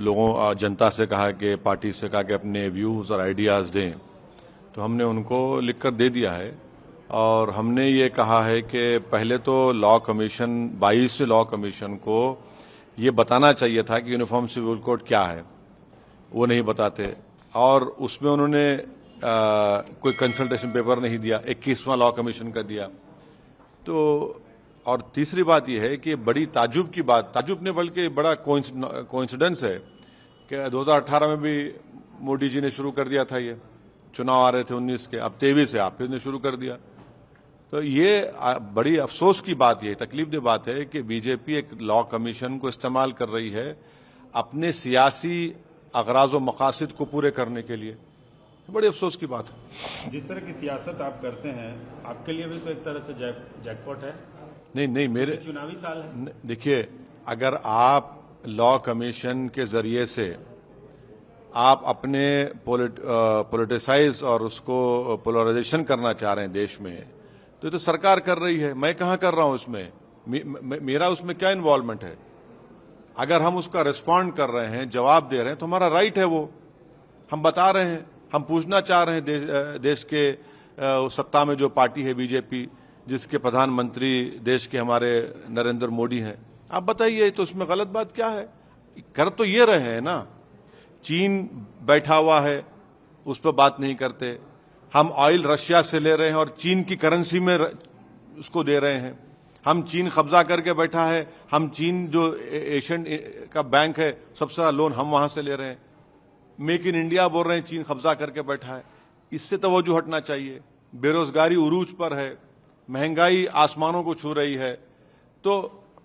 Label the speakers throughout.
Speaker 1: लोगों जनता से कहा कि पार्टी से कहा कि अपने व्यूज़ और आइडियाज़ दें, तो हमने उनको लिखकर दे दिया है। और हमने ये कहा है कि पहले तो लॉ कमीशन 22वें लॉ कमीशन को ये बताना चाहिए था कि यूनिफॉर्म सिविल कोड क्या है, वो नहीं बताते। और उसमें उन्होंने कोई कंसल्टेशन पेपर नहीं दिया, 21वां लॉ कमीशन का दिया। तो और तीसरी बात यह है कि बड़ी ताजुब की बात, ताजुब ने बल्कि बड़ा कोइंसिडेंस है कि 2018 में भी मोदी जी ने शुरू कर दिया था, ये चुनाव आ रहे थे 19 के, अब 23 है, आप फिर ने शुरू कर दिया। तो ये बड़ी अफसोस की बात, ये तकलीफदेह बात है कि बीजेपी एक लॉ कमीशन को इस्तेमाल कर रही है अपने सियासी अगराज व मकासद को पूरे करने के लिए। बड़ी अफसोस की बात है।
Speaker 2: जिस तरह की सियासत आप करते हैं, आपके लिए भी तो एक तरह से जैकपॉट है।
Speaker 1: नहीं, मेरे
Speaker 2: चुनावी साल है।
Speaker 1: देखिए, अगर आप लॉ कमीशन के जरिए से आप अपने पॉलिटिसाइज और उसको पोलराइजेशन करना चाह रहे हैं देश में, तो ये तो सरकार कर रही है, मैं कहां कर रहा हूं उसमें, मेरा उसमें क्या इन्वॉल्वमेंट है। अगर हम उसका रिस्पॉन्ड कर रहे हैं, जवाब दे रहे हैं, तो हमारा राइट है, वो हम बता रहे हैं, हम पूछना चाह रहे हैं देश के सत्ता में जो पार्टी है बीजेपी, जिसके प्रधानमंत्री देश के हमारे नरेंद्र मोदी हैं, आप बताइए तो उसमें गलत बात क्या है। कर तो ये रहे हैं ना, चीन बैठा हुआ है, उस पर बात नहीं करते। हम ऑयल रशिया से ले रहे हैं और चीन की करेंसी में उसको दे रहे हैं। हम चीन कब्जा करके बैठा है, हम चीन जो एशियन का बैंक है, सबसे ज्यादा लोन हम वहां से ले रहे हैं। मेक इन इंडिया बोल रहे हैं, चीन कब्जा करके बैठा है। इससे तवज्जो हटना चाहिए। बेरोजगारी उरूज पर है, महंगाई आसमानों को छू रही है। तो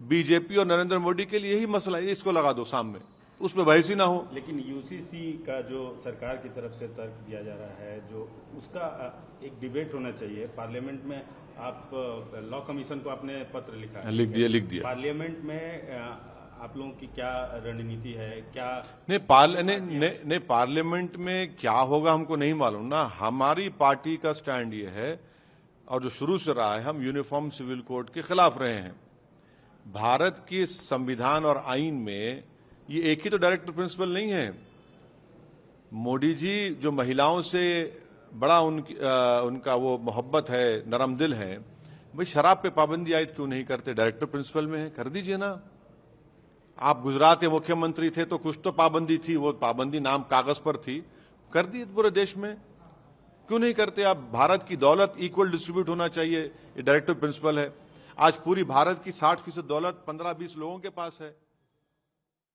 Speaker 1: बीजेपी और नरेंद्र मोदी के लिए यही मसला है, इसको लगा दो सामने, उस पर बहस ही ना हो।
Speaker 2: लेकिन यूसीसी का जो सरकार की तरफ से तर्क दिया जा रहा है, जो उसका एक डिबेट होना चाहिए पार्लियामेंट में। आप लॉ कमीशन को आपने पत्र लिखा है,
Speaker 1: लिख दिया।
Speaker 2: पार्लियामेंट में आप लोगों की क्या रणनीति है, क्या
Speaker 1: नहीं, पार्लियामेंट में क्या होगा हमको नहीं मालूम ना। हमारी पार्टी का स्टैंड ये है, और जो शुरू से रहा है, हम यूनिफॉर्म सिविल कोड के खिलाफ रहे हैं। भारत के संविधान और आईन में ये एक ही तो डायरेक्टर प्रिंसिपल नहीं है। मोदी जी जो महिलाओं से बड़ा उनका वो मोहब्बत है, नरम दिल है, भाई शराब पे पाबंदी आयद क्यों नहीं करते? डायरेक्टर प्रिंसिपल में है, कर दीजिए ना। आप गुजरात के मुख्यमंत्री थे तो कुछ तो पाबंदी थी, वो पाबंदी नाम कागज पर थी, कर दी पूरे देश में, क्यों नहीं करते आप? भारत की दौलत इक्वल डिस्ट्रीब्यूट होना चाहिए, ये डायरेक्टर प्रिंसिपल है। आज पूरी भारत की 60% दौलत 15-20 लोगों के पास है।